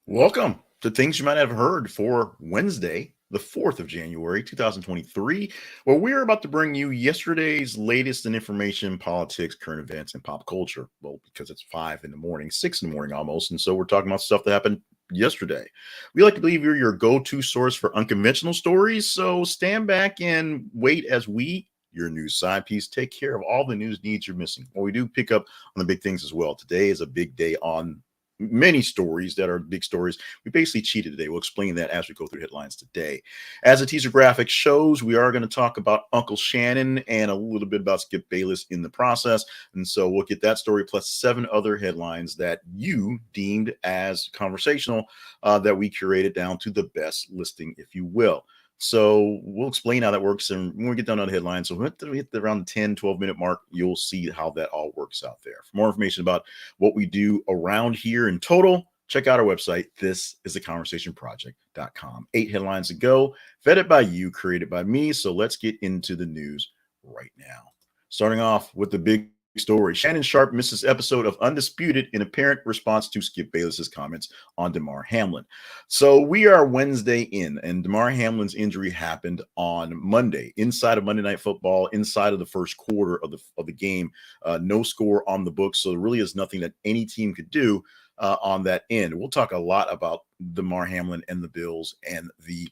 Welcome to Things You Might Have Heard for Wednesday, the 4th of January, 2023, where we're about to bring you yesterday's latest in information, politics, current events, and pop culture. Well, because it's 5 in the morning, 6 in the morning almost. And so we're talking about stuff that happened yesterday. We like to believe you're your go to source for unconventional stories. So stand back and wait as we, your news side piece, take care of all the news needs you're missing. Well, we do pick up on the big things as well. Today is a big day on many stories that are big stories. We basically cheated today. We'll explain that as we go through headlines today. As the teaser graphic shows, we are going to talk about Uncle Shannon and a little bit about Skip Bayless in the process. And so we'll get that story plus 7 other headlines that you deemed as conversational that we curated down to the best listing, if you will. So we'll explain how that works. And when we get down on the headlines, so we hit around the 10, 12-minute mark, you'll see how that all works out there. For more information about what we do around here in total, check out our website. This is theconversationproject.com. 8 headlines to go, vetted by you, created by me. So let's get into the news right now. Starting off with the big story. Shannon Sharpe misses episode of Undisputed in apparent response to Skip Bayless's comments on Damar Hamlin. So we are Wednesday in, and Damar Hamlin's injury happened on Monday, inside of Monday Night Football, inside of the first quarter of the game. No score on the books, so there really is nothing that any team could do on that end. We'll talk a lot about Damar Hamlin and the Bills and the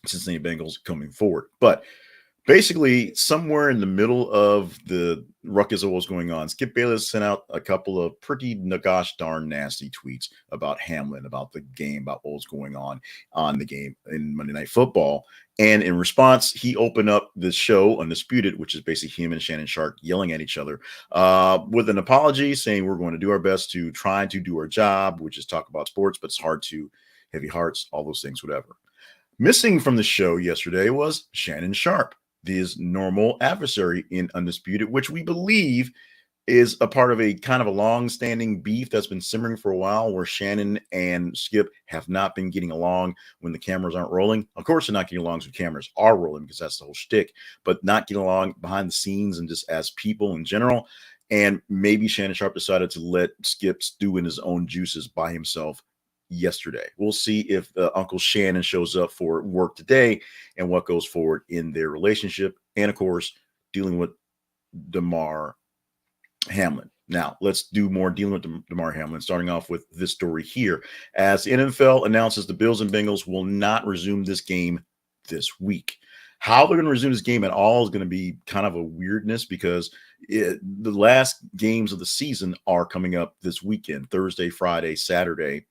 Cincinnati Bengals coming forward, but basically, somewhere in the middle of the ruckus of what was going on, Skip Bayless sent out a couple of pretty gosh darn nasty tweets about Hamlin, about the game, about what was going on the game in Monday Night Football. And in response, he opened up the show Undisputed, which is basically him and Shannon Sharpe yelling at each other with an apology, saying we're going to do our best to try to do our job, which is talk about sports, but it's hard to heavy hearts, all those things, whatever. Missing from the show yesterday was Shannon Sharpe, his normal adversary in Undisputed, which we believe is a part of a kind of a long-standing beef that's been simmering for a while, where Shannon and Skip have not been getting along when the cameras aren't rolling. Of course, they're not getting along when cameras are rolling, because that's the whole shtick, but not getting along behind the scenes and just as people in general. And maybe Shannon Sharpe decided to let Skip stew in his own juices by himself yesterday. We'll see if Uncle Shannon shows up for work today and what goes forward in their relationship. And of course, dealing with Damar Hamlin. Now, let's do more dealing with Damar Hamlin, starting off with this story here. As NFL announces the Bills and Bengals will not resume this game this week. How they're going to resume this game at all is going to be kind of a weirdness, because the last games of the season are coming up this weekend, Thursday, Friday, Saturday.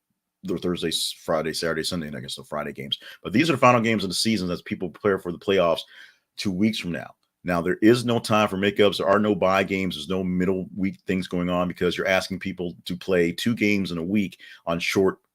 Thursday, Friday, Saturday, Sunday, and I guess the Friday games. But these are the final games of the season as people prepare for the playoffs 2 weeks from now. Now, there is no time for makeups. There are no bye games. There's no middle week things going on, because you're asking people to play 2 games in a week on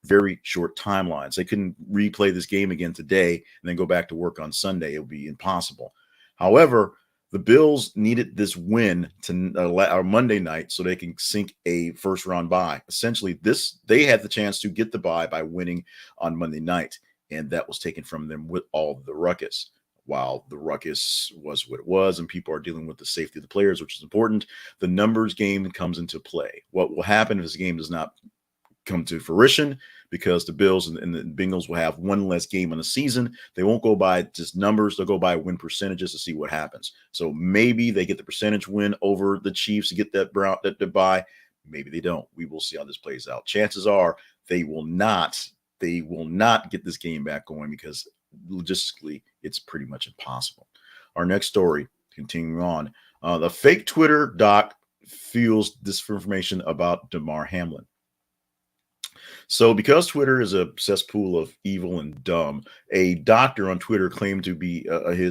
very short timelines. They couldn't replay this game again today and then go back to work on Sunday. It would be impossible. However, the Bills needed this win to Monday night so they can sink a first-round bye. Essentially, they had the chance to get the bye by winning on Monday night, and that was taken from them with all the ruckus. While the ruckus was what it was, and people are dealing with the safety of the players, which is important, the numbers game comes into play. What will happen if this game does not come to fruition, because the Bills and the Bengals will have one less game on the season? They won't go by just numbers. They'll go by win percentages to see what happens. So maybe they get the percentage win over the Chiefs to get that bye. Maybe they don't. We will see how this plays out. Chances are they will not get this game back going, because logistically it's pretty much impossible. Our next story, continuing on, the fake Twitter doc fuels disinformation about Damar Hamlin. So because Twitter is a cesspool of evil and dumb, a doctor on Twitter claimed to be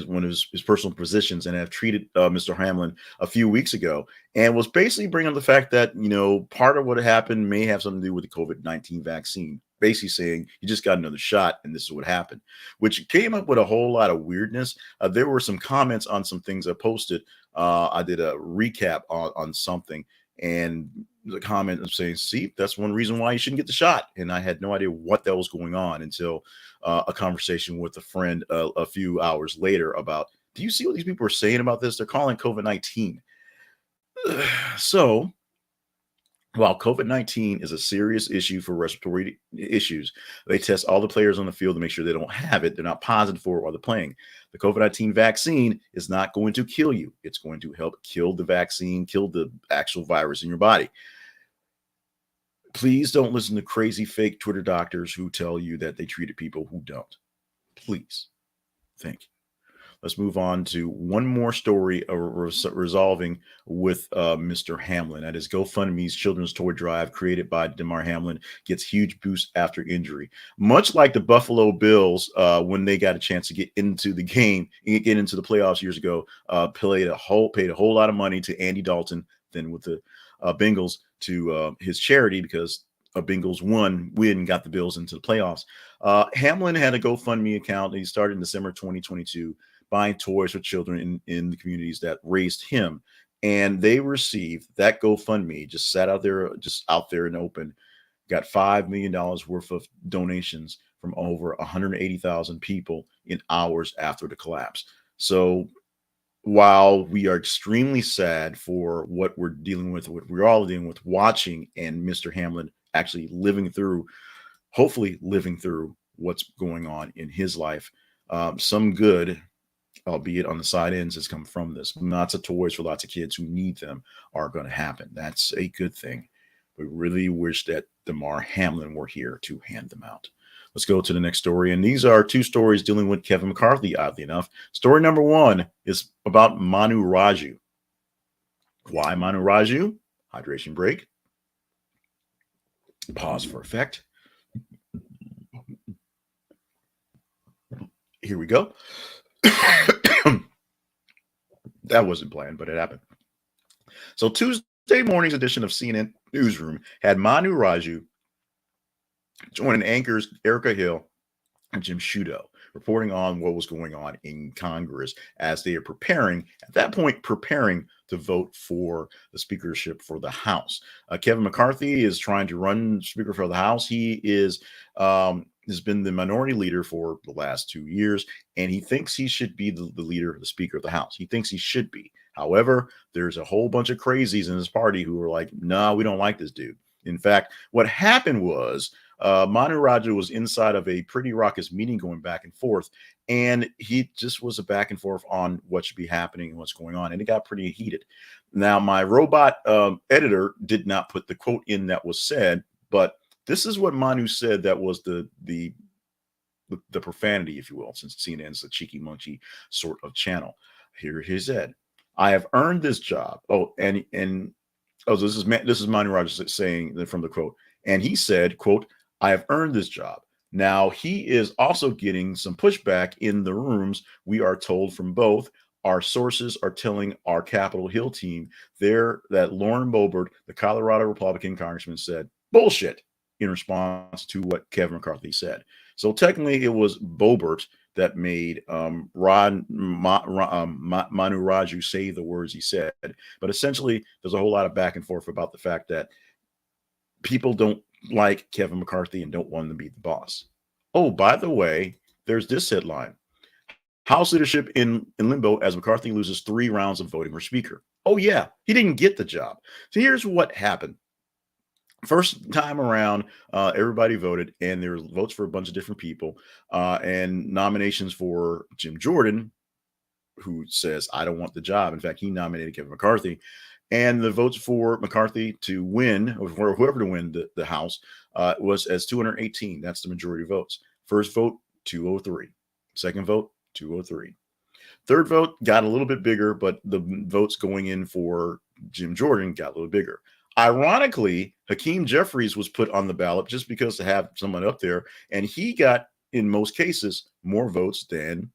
one of his personal physicians and have treated Mr. Hamlin a few weeks ago, and was basically bringing up the fact that, part of what happened may have something to do with the COVID-19 vaccine. Basically saying you just got another shot and this is what happened, which came up with a whole lot of weirdness. There were some comments on some things I posted. I did a recap on something, and the comment of saying, see, that's one reason why you shouldn't get the shot. And I had no idea what that was going on until a conversation with a friend a few hours later about, do you see what these people are saying about this? They're calling COVID-19. So While COVID-19 is a serious issue for respiratory issues, they test all the players on the field to make sure they don't have it. They're not positive for it while they're playing. The COVID-19 vaccine is not going to kill you. It's going to help kill the vaccine, kill the actual virus in your body. Please don't listen to crazy fake Twitter doctors who tell you that they treated people who don't. Please. Thank you. Let's move on to one more story resolving with Mr. Hamlin. That is GoFundMe's children's toy drive created by Damar Hamlin gets huge boost after injury. Much like the Buffalo Bills when they got a chance to get into the game, get into the playoffs years ago, paid a whole lot of money to Andy Dalton, then with the Bengals to his charity because a Bengals win got the Bills into the playoffs. Hamlin had a GoFundMe account. He started in December 2022. Buying toys for children in the communities that raised him. And they received that GoFundMe, just sat out there and open, got $5 million worth of donations from over 180,000 people in hours after the collapse. So while we are extremely sad for what we're dealing with, what we're all dealing with, watching and Mr. Hamlin actually hopefully living through what's going on in his life, some good, albeit on the side ends, has come from this. Lots of toys for lots of kids who need them are going to happen. That's a good thing. We really wish that Damar Hamlin were here to hand them out. Let's go to the next story. And these are two stories dealing with Kevin McCarthy, oddly enough. Story number one is about Manu Raju. Why Manu Raju? Hydration break. Pause for effect. Here we go. That wasn't planned, but it happened. So Tuesday morning's edition of CNN Newsroom had Manu Raju joining anchors Erica Hill and Jim Sciutto, reporting on what was going on in Congress as they are preparing to vote for the speakership for the House. Kevin McCarthy is trying to run speaker for the House. He has been the minority leader for the last 2 years, and he thinks he should be the leader, the speaker of the House. He thinks he should be. However, there's a whole bunch of crazies in his party who are like, no, we don't like this dude. In fact, what happened was Manu Raju was inside of a pretty raucous meeting going back and forth, and he just was a back and forth on what should be happening and what's going on, and it got pretty heated. Now, my robot editor did not put the quote in that was said, but this is what Manu said that was the profanity, if you will, since CNN's a cheeky monkey sort of channel. Here he said, "I have earned this job." This is Manu Raju saying from the quote, and he said, quote, "I have earned this job." Now he is also getting some pushback in the rooms. We are told from both. Our sources are telling our Capitol Hill team there that Lauren Boebert, the Colorado Republican congressman, said bullshit in response to what Kevin McCarthy said. So technically, it was Boebert that made Manu Raju say the words he said. But essentially, there's a whole lot of back and forth about the fact that people don't like Kevin McCarthy and don't want him to be the boss. Oh, by the way, there's this headline. House leadership in limbo as McCarthy loses 3 rounds of voting for speaker. Oh, yeah, he didn't get the job. So here's what happened. First time around, everybody voted, and there were votes for a bunch of different people and nominations for Jim Jordan, who says, I don't want the job. In fact, he nominated Kevin McCarthy. And the votes for McCarthy to win, or for whoever to win the House, was as 218. That's the majority of votes. First vote, 203. Second vote, 203. Third vote got a little bit bigger, but the votes going in for Jim Jordan got a little bigger. Ironically, Hakeem Jeffries was put on the ballot just because to have someone up there, and he got, in most cases, more votes than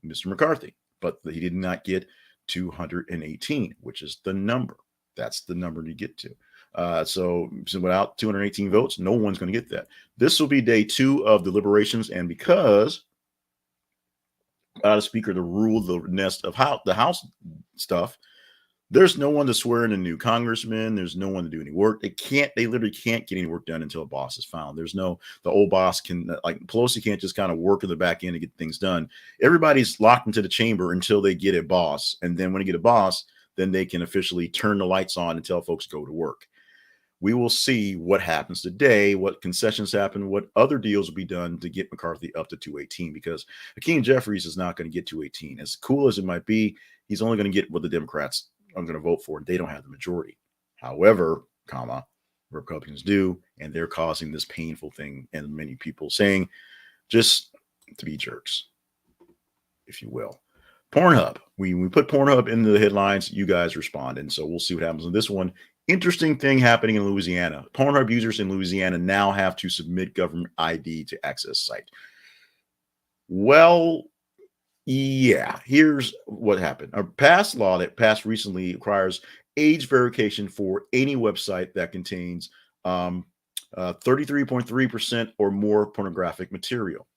Mr. McCarthy, but he did not get 218, which is the number. That's the number to get to. So without 218 votes, no one's going to get that. This will be day 2 of deliberations, and because the speaker to rule the nest of the House stuff, there's no one to swear in a new congressman. There's no one to do any work. They literally can't get any work done until a boss is found. The old boss can, like Pelosi can't just kind of work in the back end to get things done. Everybody's locked into the chamber until they get a boss. And then when they get a boss, then they can officially turn the lights on and tell folks to go to work. We will see what happens today, what concessions happen, what other deals will be done to get McCarthy up to 218, because Hakeem Jeffries is not going to get 218. As cool as it might be, he's only going to get what the Democrats are going to vote for, and they don't have the majority. However, Republicans do, and they're causing this painful thing, and many people saying just to be jerks, if you will. Pornhub. We put Pornhub in the headlines. You guys respond, and so we'll see what happens on this one. Interesting thing happening in Louisiana. Pornhub users in Louisiana now have to submit government ID to access site. Well, yeah, here's what happened. A past law that passed recently requires age verification for any website that contains 33.3% or more pornographic material.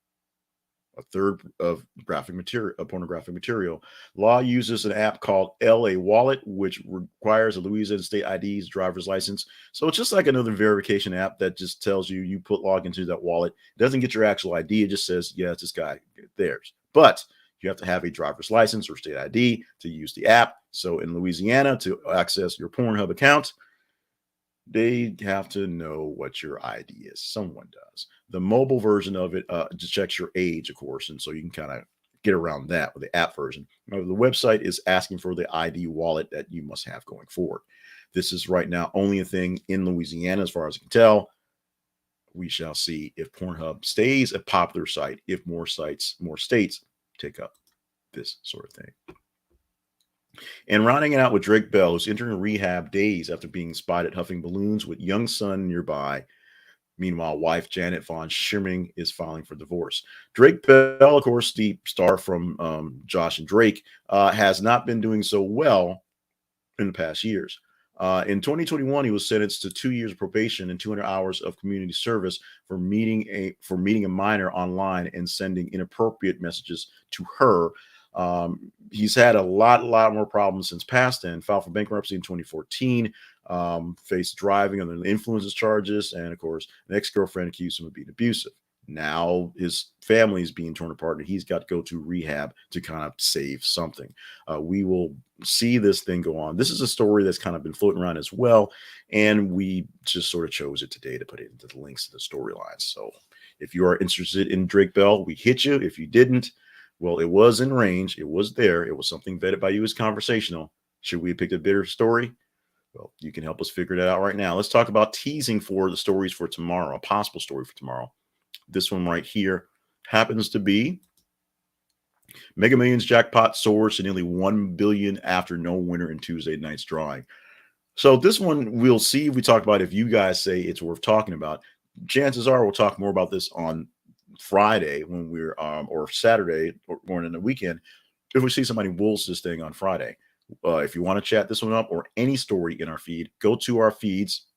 A third of pornographic material. Law uses an app called LA Wallet, which requires a Louisiana state ID's driver's license. So it's just like another verification app that just tells you log into that wallet. It doesn't get your actual ID. It just says, yeah, it's this guy. Theirs. But you have to have a driver's license or state ID to use the app. So in Louisiana, to access your Pornhub account, they have to know what your ID is. Someone does. The mobile version of it just checks your age, of course, and so you can kind of get around that with the app version. Now, the website is asking for the ID wallet that you must have going forward. This is right now only a thing in Louisiana, as far as I can tell. We shall see if Pornhub stays a popular site, if more states take up this sort of thing. And rounding it out with Drake Bell, who's entering rehab days after being spotted huffing balloons with young son nearby. Meanwhile, wife Janet Von Schimming is filing for divorce. Drake Bell, of course, the star from Josh and Drake, has not been doing so well in the past years. In 2021, he was sentenced to 2 years of probation and 200 hours of community service for meeting a minor online and sending inappropriate messages to her. He's had a lot more problems since past then. Filed for bankruptcy in 2014, faced driving under the influences charges, and of course, an ex-girlfriend accused him of being abusive. Now his family is being torn apart, and he's got to go to rehab to kind of save something. We will see this thing go on. This is a story that's kind of been floating around as well, and we just sort of chose it today to put it into the links to the storylines. So if you are interested in Drake Bell, we hit you. If you didn't, well, it was in range. It was there. It was something vetted by you as conversational. Should we have picked a better story? Well, you can help us figure that out right now. Let's talk about teasing for the stories for tomorrow, a possible story for tomorrow. This one right here happens to be Mega Millions jackpot soars to nearly $1 billion after no winner in Tuesday night's drawing. So this one we'll see. We talk about if you guys say it's worth talking about. Chances are we'll talk more about this on Friday when we're or Saturday or in the weekend if we see somebody wolves this thing on Friday. If you want to chat this one up or any story in our feed, go to our feeds.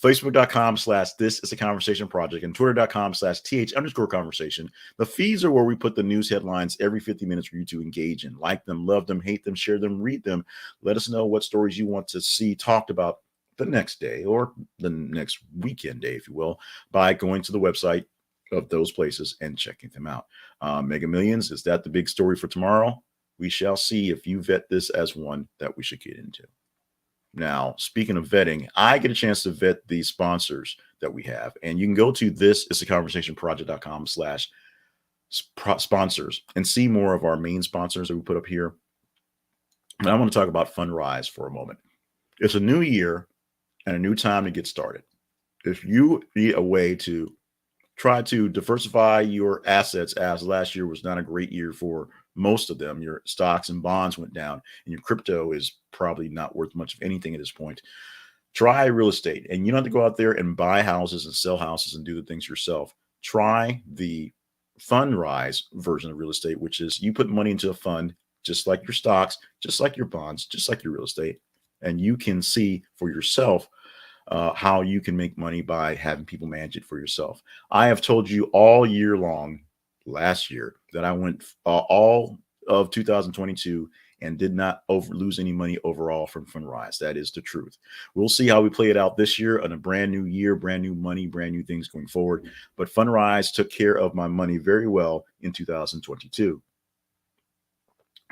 Facebook.com/this is a conversation project and Twitter.com/th_conversation. The feeds are where we put the news headlines every 50 minutes for you to engage in. Like them, love them, hate them, share them, read them. Let us know what stories you want to see talked about the next day or the next weekend day, if you will, by going to the website of those places and checking them out. Mega Millions, is that the big story for tomorrow? We shall see if you vet this as one that we should get into. Now, speaking of vetting, I get a chance to vet the sponsors that we have, and you can go to thisisaconversationproject.com/sponsors and see more of our main sponsors that we put up here. And I want to talk about Fundrise for a moment. It's a new year and a new time to get started. If you need a way to try to diversify your assets, as last year was not a great year for most of them. Your stocks and bonds went down, and your crypto is probably not worth much of anything at this point. Try real estate, and you don't have to go out there and buy houses and sell houses and do the things yourself. Try the Fundrise version of real estate, which is you put money into a fund, just like your stocks, just like your bonds, just like your real estate, and you can see for yourself how you can make money by having people manage it for yourself. I have told you all year long, last year, that I went all of 2022 and did not lose any money overall from Fundrise. That is the truth. We'll see how we play it out this year on a brand new year, brand new money, brand new things going forward. But Fundrise took care of my money very well in 2022.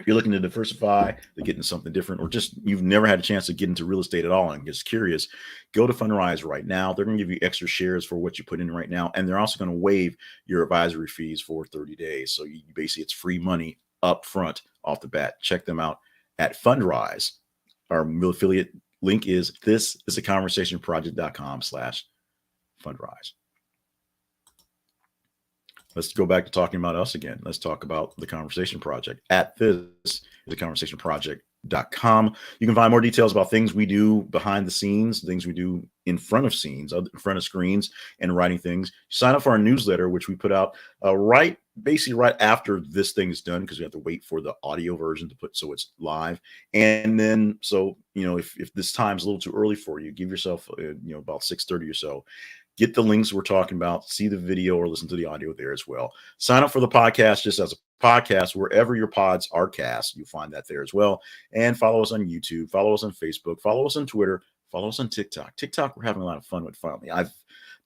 If you're looking to diversify, to get into something different, or just you've never had a chance to get into real estate at all and just curious, go to Fundrise right now. They're going to give you extra shares for what you put in right now. And they're also going to waive your advisory fees for 30 days. So you basically, it's free money up front off the bat. Check them out at Fundrise. Our affiliate link is thisisaconversationproject.com/Fundrise. Let's go back to talking about us again. Let's talk about the Conversation Project at thisisaconversationproject.com. You can find more details about things we do behind the scenes, things we do in front of scenes, in front of screens, and writing things. Sign up for our newsletter, which we put out basically right after this thing is done, because we have to wait for the audio version to put so it's live. And then, so, if this time's a little too early for you, give yourself, about 6:30 or so. Get the links we're talking about, see the video or listen to the audio there as well. Sign up for the podcast just as a podcast, wherever your pods are cast. You'll find that there as well. And follow us on YouTube, follow us on Facebook, follow us on Twitter, follow us on TikTok. TikTok, we're having a lot of fun with finally. I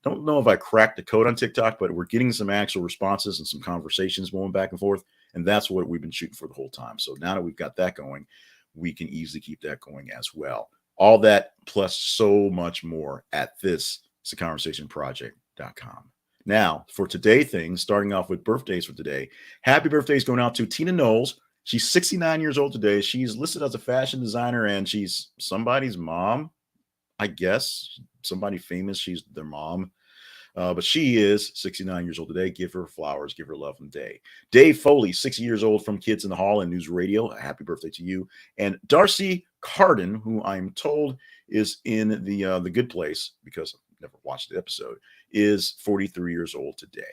don't know if I cracked the code on TikTok, but we're getting some actual responses and some conversations going back and forth. And that's what we've been shooting for the whole time. So now that we've got that going, we can easily keep that going as well. All that plus so much more at thisisaconversationproject.com. Now, for today things, starting off with birthdays for today. Happy birthdays going out to Tina Knowles. She's 69 years old today. She's listed as a fashion designer, and she's somebody's mom, I guess. Somebody famous. She's their mom. But she is 69 years old today. Give her flowers. Give her love and day. Dave Foley, 60 years old, from Kids in the Hall and News Radio. Happy birthday to you. And Darcy Carden, who I'm told is in the Good Place, because I've never watched the episode, is 43 years old today.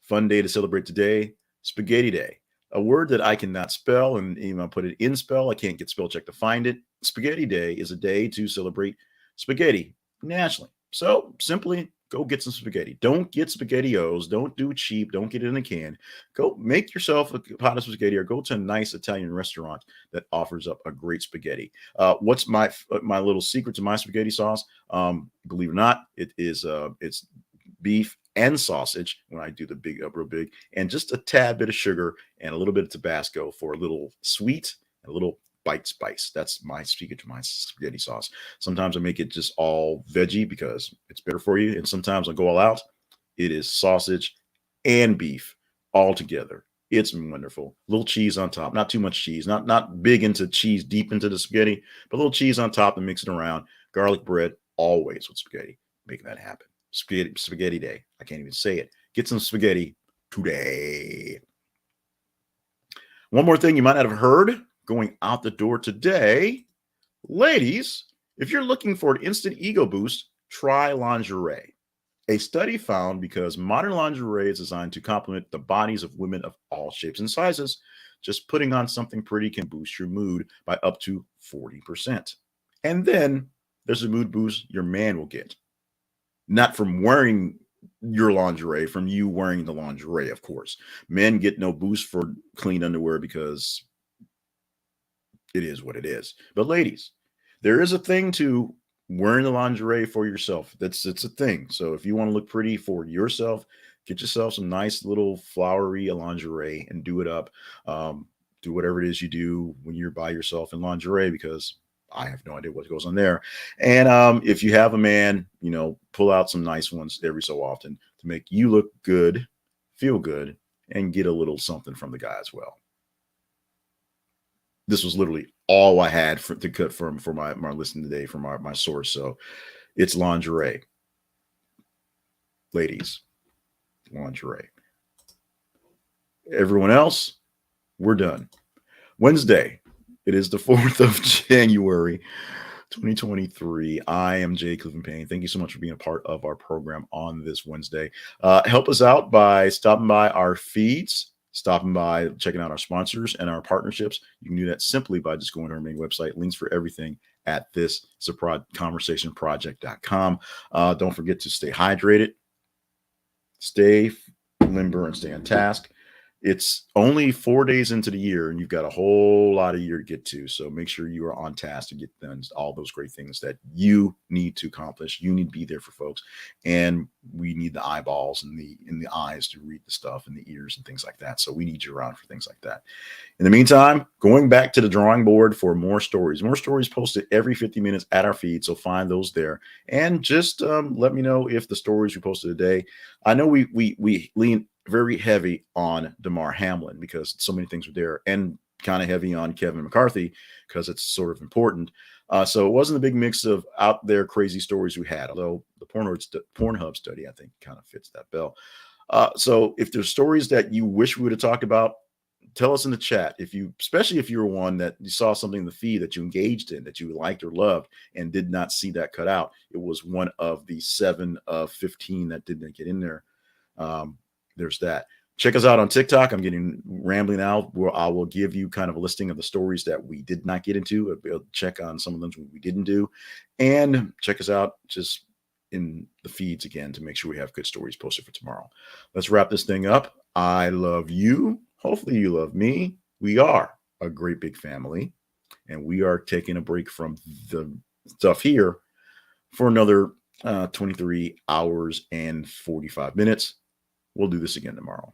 Fun day to celebrate today. Spaghetti Day. A word that I cannot spell, and even I put it in spell, I can't get spell check to find it. Spaghetti Day is a day to celebrate spaghetti nationally. So simply go get some spaghetti. Don't get SpaghettiOs. Don't do cheap. Don't get it in a can. Go make yourself a pot of spaghetti, or go to a nice Italian restaurant that offers up a great spaghetti. What's my little secret to my spaghetti sauce? Believe it or not, it's beef and sausage when I do the real big, and just a tad bit of sugar and a little bit of Tabasco for a little sweet and a little bite spice. That's my secret to my spaghetti sauce. Sometimes I make it just all veggie because it's better for you, and sometimes I go all out. It is sausage and beef all together. It's wonderful. A little cheese on top, not too much cheese, not big into cheese deep into the spaghetti, but a little cheese on top and mix it around. Garlic bread, always with spaghetti, making that happen. Spaghetti Day. I can't even say it. Get some spaghetti today. One more thing you might not have heard going out the door today. Ladies, if you're looking for an instant ego boost, try lingerie. A study found because modern lingerie is designed to complement the bodies of women of all shapes and sizes, just putting on something pretty can boost your mood by up to 40%. And then there's a mood boost your man will get. Not from wearing your lingerie, from you wearing the lingerie, of course. Men get no boost for clean underwear because it is what it is. But ladies, there is a thing to wearing the lingerie for yourself. It's a thing. So if you want to look pretty for yourself, get yourself some nice little flowery lingerie and do it up. Do whatever it is you do when you're by yourself in lingerie, because I have no idea what goes on there. And if you have a man, pull out some nice ones every so often to make you look good, feel good, and get a little something from the guy as well. This was literally all I had to cut from for my listen today from my source. So it's lingerie. Ladies, lingerie. Everyone else, we're done. Wednesday. It is the 4th of January, 2023. I am Jay Clifton Payne. Thank you so much for being a part of our program on this Wednesday. Help us out by stopping by our feeds, stopping by, checking out our sponsors and our partnerships. You can do that simply by just going to our main website. Links for everything at thisisaconversationproject.com. Don't forget to stay hydrated, stay limber, and stay on task. It's only 4 days into the year, and you've got a whole lot of year to get to. So make sure you are on task to get done all those great things that you need to accomplish. You need to be there for folks, and we need the eyeballs and the eyes to read the stuff, and the ears and things like that. So we need you around for things like that. In the meantime, going back to the drawing board for more stories posted every 50 minutes at our feed. So find those there, and just let me know if the stories we posted today. I know we lean very heavy on Damar Hamlin because so many things were there, and kind of heavy on Kevin McCarthy because it's sort of important. So it wasn't a big mix of out there crazy stories we had, although the Pornhub study, I think, kind of fits that bill. So if there's stories that you wish we would have talked about, tell us in the chat. Especially if you were one that you saw something in the feed that you engaged in, that you liked or loved, and did not see that cut out. It was one of the 7 of 15 that didn't get in there. There's that. Check us out on TikTok. I'm getting rambling now. Where I will give you kind of a listing of the stories that we did not get into. I'll check on some of them we didn't do, and check us out just in the feeds again to make sure we have good stories posted for tomorrow. Let's wrap this thing up. I love you. Hopefully you love me. We are a great big family, and we are taking a break from the stuff here for another 23 hours and 45 minutes. We'll do this again tomorrow.